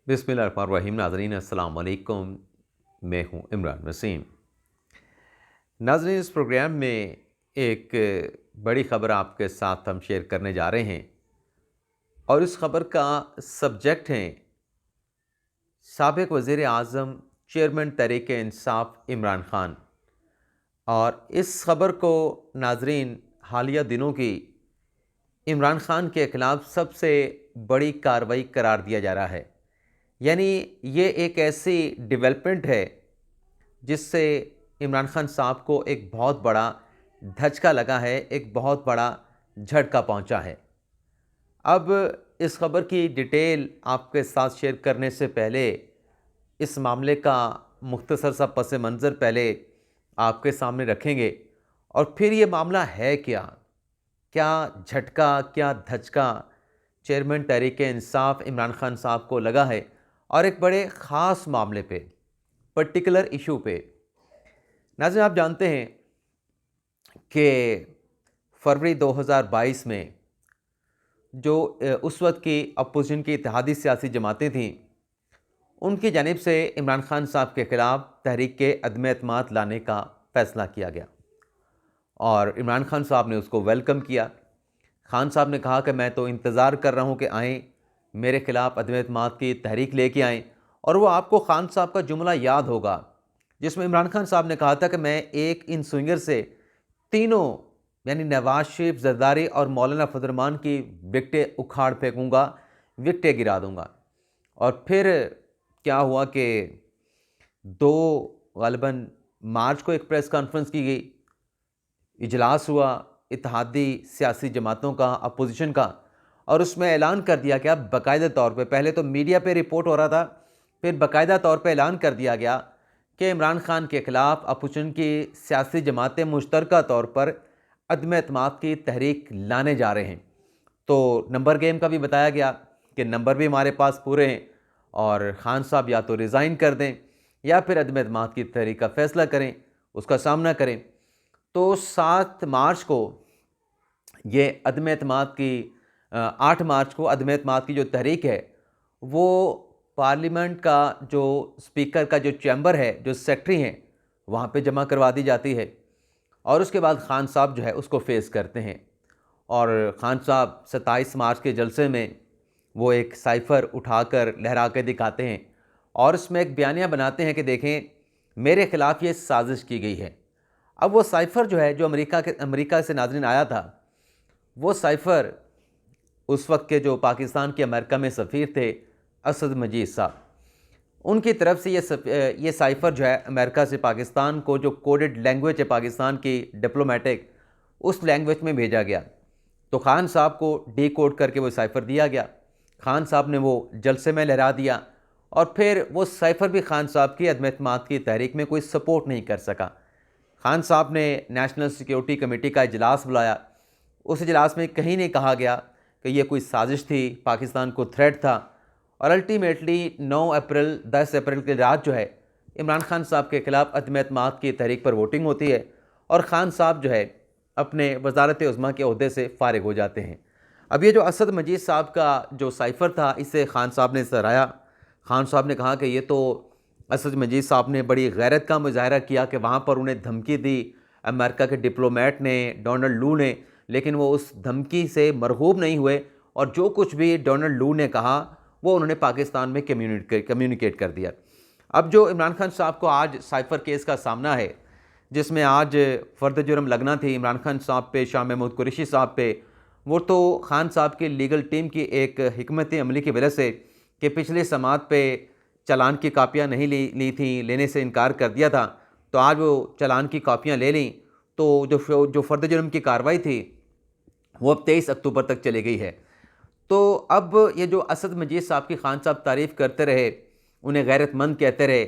बिस्मिल्लाहिर्रहमानिर्रहीम। नाज़रीन अस्सलाम वालेकुम। मैं हूं इमरान वसीम। नाज़रीन, इस प्रोग्राम में एक बड़ी ख़बर आपके साथ हम शेयर करने जा रहे हैं और इस ख़बर का सब्जेक्ट है साबिक़ वज़ीर आज़म चेयरमैन तहरीक-ए-इंसाफ़ इमरान ख़ान। और इस ख़बर को नाज़रीन हालिया दिनों की इमरान ख़ान के ख़िलाफ़ सबसे बड़ी कार्रवाई करार दिया जा रहा है। यानी ये एक ऐसी डेवलपमेंट है जिससे इमरान ख़ान साहब को एक बहुत बड़ा धचका लगा है, एक बहुत बड़ा झटका पहुंचा है। अब इस ख़बर की डिटेल आपके साथ शेयर करने से पहले इस मामले का मुख्तसर सा पस मंज़र पहले आपके सामने रखेंगे और फिर ये मामला है क्या? क्या झटका, क्या धचका चेयरमैन तहरीक-ए-इंसाफ़ इमरान ख़ान साहब को लगा है और एक बड़े ख़ास मामले पे, पर्टिकुलर इशू पे। नाज़रीन, आप जानते हैं कि फरवरी 2022 में जो उस वक़्त की अपोज़िशन की इत्तेहादी सियासी जमातें थीं, उनकी जानिब से इमरान ख़ान साहब के ख़िलाफ़ तहरीक के अदम-ए-एतमाद लाने का फ़ैसला किया गया और इमरान ख़ान साहब ने उसको वेलकम किया। ख़ान साहब ने कहा कि मैं तो इंतज़ार कर रहा हूँ कि आएँ, मेरे ख़िलाफ़ अदम-ए-एतमाद की तहरीक लेके आएँ। और वो आपको ख़ान साहब का जुमला याद होगा जिसमें इमरान ख़ान साहब ने कहा था कि मैं एक इन स्विंगर से तीनों यानी नवाज़ शरीफ, ज़रदारी और मौलाना फजल रहमान की विकटें उखाड़ फेंकूँगा, विकटें गिरा दूँगा। और फिर क्या हुआ कि 2 ग़ालिबन मार्च को एक प्रेस कॉन्फ्रेंस की गई, इजलास हुआ इत्तेहादी सियासी जमातों का, अपोजिशन का, और उसमें ऐलान कर दिया गया बाकायदा तौर पे, पहले तो मीडिया पे रिपोर्ट हो रहा था, फिर बाकायदा तौर पे ऐलान कर दिया गया कि इमरान ख़ान के ख़िलाफ़ अपोजिशन की सियासी जमातें मुश्तरका तौर पर अदम-ए-एतमाद की तहरीक लाने जा रहे हैं। तो नंबर गेम का भी बताया गया कि नंबर भी हमारे पास पूरे हैं और ख़ान साहब या तो रिज़ाइन कर दें या फिर अदम-ए-एतमाद की तहरीक का फ़ैसला करें, उसका सामना करें। तो 7 मार्च को ये अदम-ए-एतमाद की 8 मार्च को अदम-ए-एतमाद की जो तहरीक है, वो पार्लियामेंट का जो स्पीकर का जो चैम्बर है, जो सेक्रेटरी हैं, वहाँ पे जमा करवा दी जाती है और उसके बाद ख़ान साहब जो है उसको फेस करते हैं। और ख़ान साहब 27 मार्च के जलसे में वो एक साइफ़र उठाकर लहरा के दिखाते हैं और उसमें एक बयानिया बनाते हैं कि देखें, मेरे ख़िलाफ़ ये साजिश की गई है। अब वो साइफ़र जो है, जो अमेरिका से नाज़रीन आया था, वो साइफ़र उस वक्त के जो पाकिस्तान के अमेरिका में सफ़ीर थे, असद मजीद साहब, उनकी तरफ से ये साइफ़र जो है अमेरिका से पाकिस्तान को, जो कोडेड लैंग्वेज है पाकिस्तान की डिप्लोमेटिक, उस लैंग्वेज में भेजा गया। तो ख़ान साहब को डीकोड करके वो साइफ़र दिया गया। ख़ान साहब ने वो जलसे में लहरा दिया और फिर वो साइफ़र भी ख़ान साहब की अदम-ए-एतमाद की तहरीक में कोई सपोर्ट नहीं कर सका। ख़ान साहब ने नेशनल सिक्योरिटी कमेटी का इजलास बुलाया। उस इजलास में कहीं नहीं कहा गया कि ये कोई साजिश थी, पाकिस्तान को थ्रेट था। और अल्टीमेटली 9 अप्रैल 10 अप्रैल की रात जो है, इमरान ख़ान साहब के ख़िलाफ़ अदम-ए-एतमाद की तहरीक पर वोटिंग होती है और ख़ान साहब जो है अपने वज़ारत उज़्मा के ओहदे से फ़ारिग हो जाते हैं। अब ये जो असद मजीद साहब का जो साइफ़र था, इसे ख़ान साहब ने सराहा। ख़ान साहब ने कहा कि ये तो असद मजीद साहब ने बड़ी गैरत का मुज़ाहरा किया कि वहाँ पर उन्हें धमकी दी अमेरिका के डिप्लोमेट ने, डोनाल्ड लू ने, लेकिन वो उस धमकी से मरगूब नहीं हुए और जो कुछ भी डोनाल्ड लू ने कहा वो उन्होंने पाकिस्तान में कम्युनिकेट कर दिया। अब जो इमरान ख़ान साहब को आज साइफ़र केस का सामना है, जिसमें आज फ़र्द जुर्म लगना थी इमरान ख़ान साहब पे, शाह महमूद कुरैशी साहब पे, वो तो ख़ान साहब की लीगल टीम की एक हिकमत अमली की वजह से कि पिछले समात पे चालान की कापियाँ नहीं ली थी, लेने से इनकार कर दिया था, तो आज वो चालान की कापियाँ ले लीं। तो जो फ़र्द जुर्म की कार्रवाई थी वो अब 23 अक्टूबर तक चली गई है। तो अब ये जो असद मजीद साहब की ख़ान साहब तारीफ़ करते रहे, उन्हें गैरतमंद कहते रहे,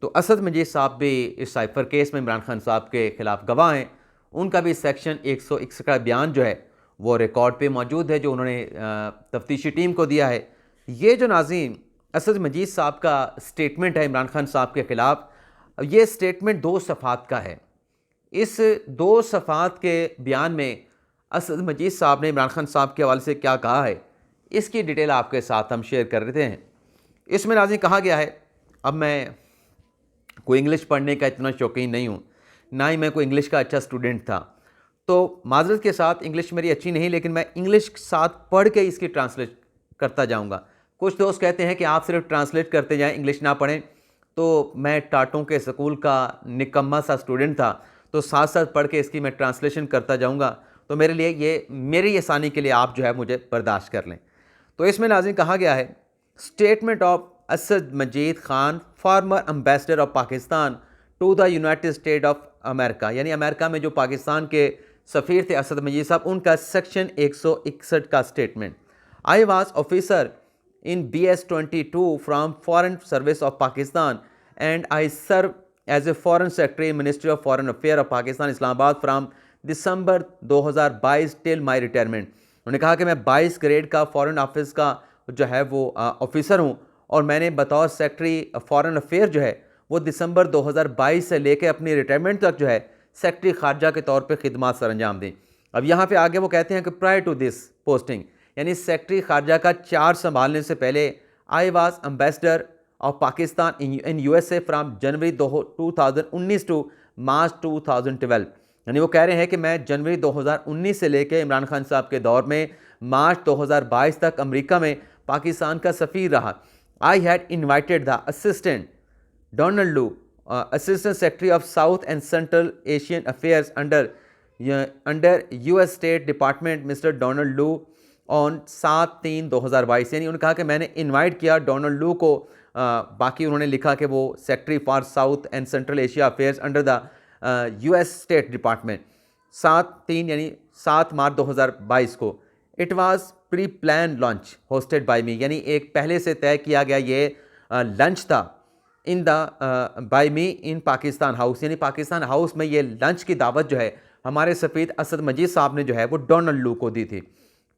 तो असद मजीद साहब भी इस साइफ़र केस में इमरान ख़ान साहब के ख़िलाफ़ गवाह हैं। उनका भी सेक्शन 161 का बयान जो है वो रिकॉर्ड पे मौजूद है, जो उन्होंने तफ्तीशी टीम को दिया है। ये जो नाज़रीन असद मजीद साहब का स्टेटमेंट है इमरान ख़ान साहब के ख़िलाफ़, ये स्टेटमेंट 2 सफ़ात का है। इस 2 सफ़ात के बयान में असद मजीद साहब ने इमरान ख़ान साहब के हवाले से क्या कहा है, इसकी डिटेल आपके साथ हम शेयर कर रहे हैं। इसमें नाज़रीन कहा गया है, अब मैं कोई इंग्लिश पढ़ने का इतना शौकीन नहीं हूँ, ना ही मैं कोई इंग्लिश का अच्छा स्टूडेंट था, तो माज़रत के साथ इंग्लिश मेरी अच्छी नहीं, लेकिन मैं इंग्लिश के साथ पढ़ के इसकी ट्रांसलेट करता जाऊँगा। कुछ दोस्त कहते हैं कि आप सिर्फ ट्रांसलेट करते जाएं, इंग्लिश ना पढ़ें, तो मैं टाटों के स्कूल का निकम्मा सा स्टूडेंट था, तो साथ साथ पढ़ के इसकी मैं ट्रांसलेशन करता जाऊँगा, तो मेरे लिए ये मेरी आसानी के लिए आप जो है मुझे बर्दाश्त कर लें। तो इसमें नाज़रीन कहा गया है, statement of Asad Majeed Khan former ambassador of Pakistan to the United State of America, यानी अमेरिका में जो पाकिस्तान के सफ़ीर थे असद मजीद साहब, उनका सेक्शन 161 का statement. I was officer in BS-22 from foreign service of Pakistan and I serve as a foreign secretary ministry of foreign affair of Pakistan Islamabad from December 2022 till my retirement. उन्होंने कहा कि मैं 22 ग्रेड का फॉरेन ऑफिस का जो है वो ऑफिसर हूँ, और मैंने बतौर सेक्रेटरी फॉरेन अफेयर जो है वो दिसंबर 2022 से लेकर अपनी रिटायरमेंट तक जो है सेक्रेटरी खारजा के तौर पे खिदमत सर अंजाम दी। अब यहाँ पे आगे वो कहते हैं कि प्रायर टू दिस पोस्टिंग, यानी सेक्रेटरी खारजा का चार्ज संभालने से पहले, I was ambassador of Pakistan in USA from January 2019 to March 2012। यानी वो कह रहे हैं कि मैं जनवरी 2019 से लेकर इमरान खान साहब के दौर में मार्च 2022 तक अमेरिका में पाकिस्तान का सफ़ीर रहा। I had invited the assistant Donald लू, Assistant Secretary of South and Central Asian Affairs under US State Department mister Donald लू ऑन 7/3/2022। यानी उन्होंने कहा कि मैंने इनवाइट किया डोनाल्ड लू को, बाकी उन्होंने लिखा कि वो secretary for South and Central Asia affairs under the US state department, 7/3 यानी 7 मार्च 2022 को। It was pre plan lunch hosted by me, यानी एक पहले से तय किया गया ये लंच था in the by me in Pakistan house, यानी पाकिस्तान हाउस में ये लंच की दावत जो है हमारे सफ़ीद असद मजीद साहब ने जो है वो डोनाल्ड लू को दी थी।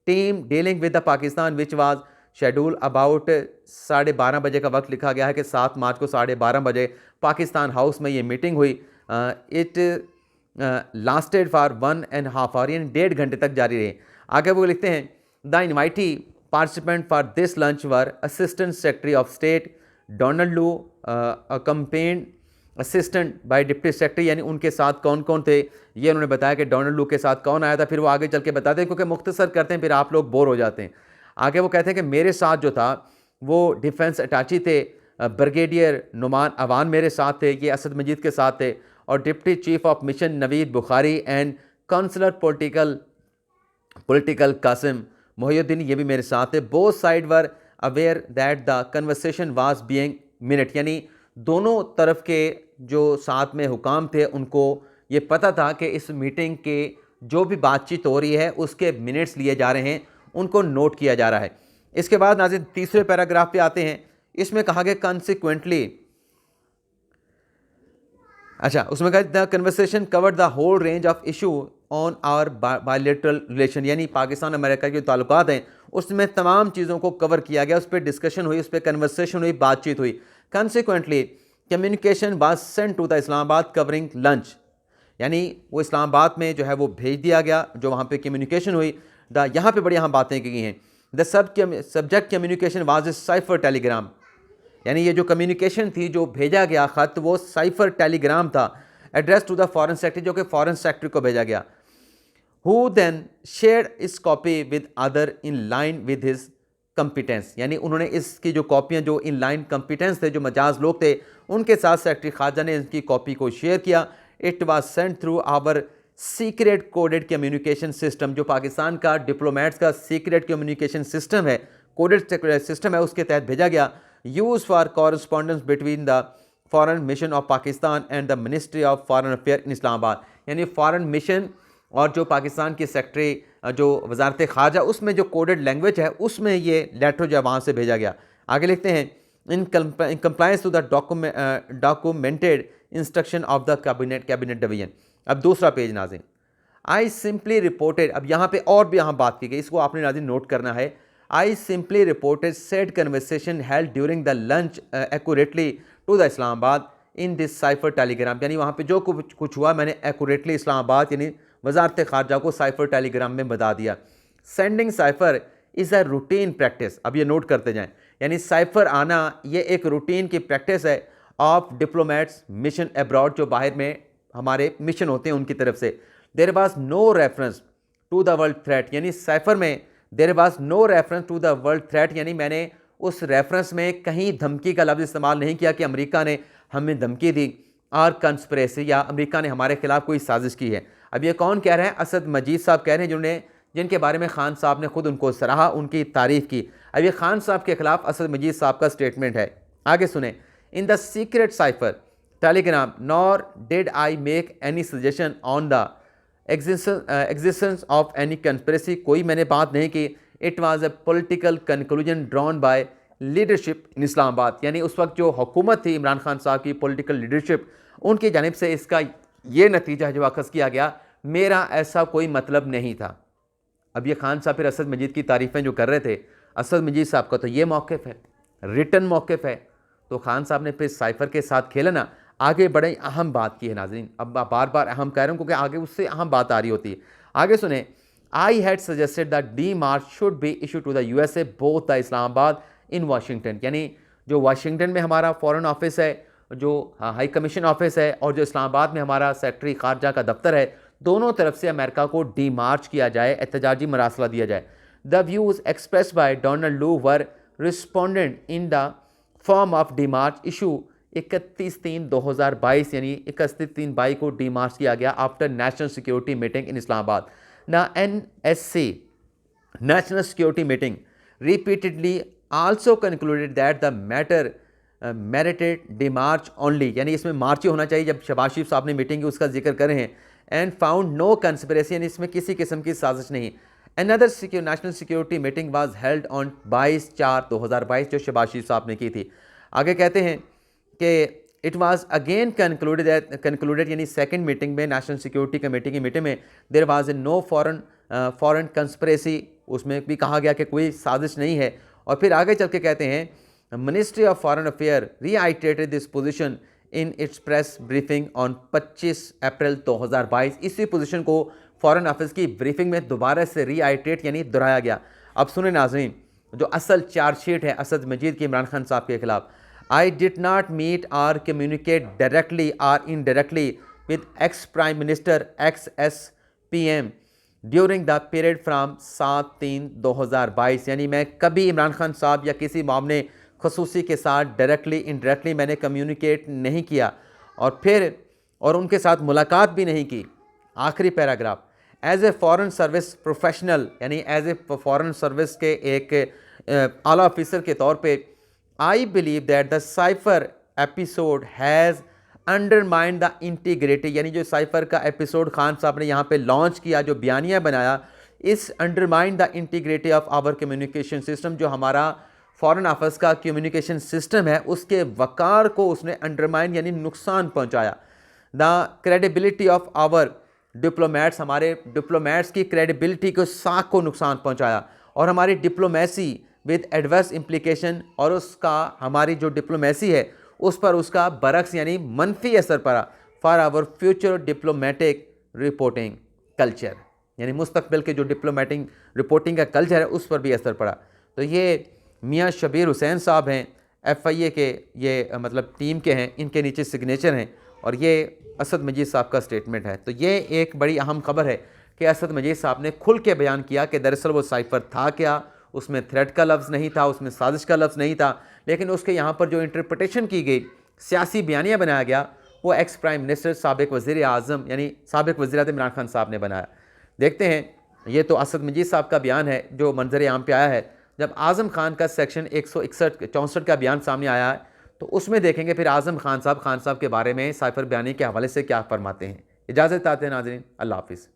Team dealing with the Pakistan which was schedule about 12:30 बजे का वक्त लिखा गया है कि 7 मार्च को 12:30 बजे पाकिस्तान हाउस में ये मीटिंग हुई। इट लास्टेड फॉर 1.5 आवर, यानी 1.5 घंटे तक जारी रही। आगे वो लिखते हैं, the invitee participant for this lunch were assistant secretary of state Donald Lu campaign assistant by deputy secretary, यानी उनके साथ कौन कौन थे ये उन्होंने बताया कि डोनाल्ड लू के साथ कौन आया था। फिर वो आगे चल के बताते हैं, क्योंकि मुख्तसर करते हैं फिर आप लोग बोर हो जाते हैं। आगे वो कहते हैं कि मेरे साथ जो था वो डिफेंस अटैची थे, ब्रिगेडियर नुमान अवान मेरे साथ थे, ये असद मजीद के साथ थे, और deputy chief of mission Naveed Bukhari and counsellor political Qasim Mohiuddin, ये भी मेरे साथ थे। Both side were aware that the conversation was being minute, यानी दोनों तरफ के जो साथ में हुकाम थे उनको ये पता था कि इस मीटिंग के जो भी बातचीत हो रही है उसके मिनट्स लिए जा रहे हैं, उनको नोट किया जा रहा है। इसके बाद नाज़रीन तीसरे पैराग्राफ पे आते हैं। इसमें कहा गया कॉन्सिक्वेंटली, अच्छा उसमें कहा the conversation covered the whole range of issue on our bilateral relation, यानी पाकिस्तान अमेरिका के ताल्लुकात हैं उसमें तमाम चीज़ों को कवर किया गया, उस पर डिस्कशन हुई, उस पर कन्वर्सेशन हुई, बातचीत हुई। Consequently, communication was sent to the Islamabad covering lunch, यानी वो इस्लामाबाद में जो है वो भेज दिया गया, जो वहाँ पे कम्युनिकेशन हुई। यहाँ पे बड़ी अहम बातें की गई हैं। The subject communication was a cipher telegram, यानी ये जो कम्युनिकेशन थी, जो भेजा गया ख़त, वो साइफर टेलीग्राम था, address to the foreign secretary, जो कि फॉरेन सेक्रेटरी को भेजा गया। Who then share his copy with other in line with his competence, यानी उन्होंने इसकी जो कॉपियाँ, जो इन लाइन कंपिटेंस थे, जो मजाज लोग थे, उनके साथ सेक्रेटरी खारजा ने इसकी कॉपी को शेयर किया। It was sent through our secret coded communication system, जो पाकिस्तान का डिप्लोमेट्स का सीक्रेट कम्युनिकेशन सिस्टम है, कोडेड सिस्टम है, उसके तहत भेजा गया। Use for correspondence between the foreign mission of Pakistan and the ministry of foreign affair in Islamabad, यानी फॉरेन मिशन और जो पाकिस्तान की सेक्रेटरी जो वजारत खारजा, उसमें जो कोडेड लैंग्वेज है उसमें ये लेटर जो वहाँ से भेजा गया। आगे लिखते हैं, in compliance to the documented instruction of the cabinet division. अब दूसरा पेज नाज़रीन, आई सिंपली रिपोर्टेड, अब यहाँ पे और भी यहाँ बात की गई, इसको आपने नाज़रीन नोट करना है। I simply reported said conversation held during the lunch accurately to the Islamabad in this cipher telegram, यानी वहाँ पे जो कुछ हुआ मैंने एक्यूरेटली इस्लामाबाद यानी वजारत खारजा को साइफर टेलीग्राम में बता दिया। Sending cipher is a routine practice, अब ये नोट करते जाएं, यानी साइफर आना ये एक रूटीन की प्रैक्टिस है ऑफ डिप्लोमेट्स मिशन अब्रॉड, जो बाहर में हमारे मिशन होते हैं उनकी तरफ से। There was no reference to the world threat, यानी साइफर में there was no reference to the world threat, यानी मैंने उस रेफरेंस में कहीं धमकी का लफ्ज़ इस्तेमाल नहीं किया कि अमेरिका ने हमें धमकी दी और कंस्पिरेसी या अमेरिका ने हमारे खिलाफ कोई साजिश की है। अब ये कौन कह रहे हैं? असद मजीद साहब कह रहे हैं, जिनके बारे में खान साहब ने खुद उनको सराहा, उनकी तारीफ़ की। अब ये खान साहब के खिलाफ असद मजीद साहब का स्टेटमेंट है, आगे सुने। In the secret cipher Telegram nor did I make any suggestion on the existence of any conspiracy, कोई मैंने बात नहीं की। It was a political conclusion drawn by leadership in Islamabad, यानी उस वक्त जो हुकूमत थी इमरान खान साहब की, पॉलिटिकल लीडरशिप, उनकी जानिब से इसका ये नतीजा जो अखज़ किया गया, मेरा ऐसा कोई मतलब नहीं था। अब ये खान साहब फिर असद मजीद की तारीफ़ें जो कर रहे थे, असद मजीद साहब का तो ये मौक़िफ़ है, रिटन मौक़िफ़ है, तो खान साहब ने फिर साइफर के साथ खेला ना। आगे बड़े अहम बात की है नाज़रीन, अब बार बार अहम कह रहा हूँ क्योंकि आगे उससे अहम बात आ रही होती है। आगे सुने। I had suggested that demarche should be issue to the USA both the Islamabad in Washington, यानी जो वाशिंगटन में हमारा फ़ॉरेन ऑफिस है, जो हाई कमीशन ऑफिस है, और जो इस्लामाबाद में हमारा सेक्रेटरी खारजा का दफ्तर है, दोनों तरफ से अमेरिका को डी मार्च किया जाए, एहतजाजी मरासला दिया जाए। The views express bye Donald लू वर respondent in the form of D March issue 31/3/2022, यानी 31/3/22 को डी मार्च किया गया after national security meeting in Islamabad. The NSC national security meeting repeatedly also concluded that the matter married D March only, यानी इसमें मार्च ही होना चाहिए जब शहबाज शरीफ साहब ने मीटिंग की, उसका जिक्र कर रहे हैं। एंड फाउंड नो कंस्पिरेसी, यानी इसमें किसी किस्म की साजिश नहीं। Another national security meeting was held on 22/4/2022, जो शहबाज शरीफ साहब ने की थी। आगे कहते हैं कि इट वाज अगेन कंक्लूडेड, यानी सेकंड मीटिंग में, नेशनल सिक्योरिटी कमेटी की मीटिंग में, there was no foreign conspiracy, उसमें भी कहा गया कि कोई साजिश नहीं है। और फिर आगे चल के कहते हैं ministry of foreign affair reiterated this position in its press briefing on 25 April 2022, इसी पोजीशन को फॉरेन ऑफिस की ब्रीफिंग में दोबारा से रीआइट्रेट यानी दोहराया गया। अब सुने नाज़रीन, जो असल चार्जशीट है असद मजीद की इमरान खान साहब के खिलाफ। I did not meet or communicate directly or indirectly with ex prime minister XSPM during the period from 7/3/2022, यानी मैं कभी इमरान खान साहब या किसी मामले खसूसी के साथ डायरेक्टली इनडायरेक्टली मैंने कम्युनिकेट नहीं किया, और उनके साथ मुलाकात भी नहीं की। आखिरी paragraph, as a foreign service professional, यानी एज ए फॉरेन सर्विस के एक आला ऑफिसर के तौर पे, I believe that the cipher episode has undermined the integrity, यानी जो साइफर का एपिसोड खान साहब ने यहाँ पे लॉन्च किया, जो बयानिया बनाया, is undermined the integrity of our communication system, जो हमारा फॉरेन ऑफिस का कम्युनिकेशन सिस्टम है, उसके वकार को उसने अंडरमाइन यानी नुकसान पहुँचाया। The credibility of our diplomats, हमारे डिप्लोमेट्स की क्रेडिबिलिटी को साख को नुकसान पहुँचाया, और हमारी डिप्लोमेसी विद एडवर्स इम्प्लीकेशन, और उसका हमारी जो डिप्लोमेसी है उस पर उसका बरक्स यानी मनफी असर पड़ा for our future diplomatic reporting culture, यानी मुस्तकबिल के जो डिप्लोमेटिक रिपोर्टिंग का कल्चर है उस पर भी असर पड़ा। तो ये मियाँ शबीर हुसैन साहब हैं, FIA के ये मतलब टीम के हैं, इनके नीचे सिग्नेचर हैं, और ये असद मजीद साहब का स्टेटमेंट है। तो ये एक बड़ी अहम खबर है कि असद मजीद साहब ने खुल के बयान किया कि दरअसल वो साइफर था क्या, उसमें थ्रेट का लफ्ज़ नहीं था, उसमें साजिश का लफ्ज़ नहीं था, लेकिन उसके यहाँ पर जो इंटरप्रटेशन की गई, सियासी बयानिया बनाया गया, वो एक्स प्राइम मिनिस्टर साबिक वज़ीर आज़म यानी साबिक वज़ीर-ए-आज़म इमरान खान साहब ने बनाया। देखते हैं, ये तो असद मजीद साहब का बयान है जो मंजर आम पे आया है। जब आज़म खान का सेक्शन 161-64 का बयान सामने आया है, तो उसमें देखेंगे फिर आज़म खान साहब के बारे में साइफर बयानी के हवाले से क्या फरमाते हैं। इजाज़त चाहते हैं नाज़रीन, अल्लाह हाफ़िज़।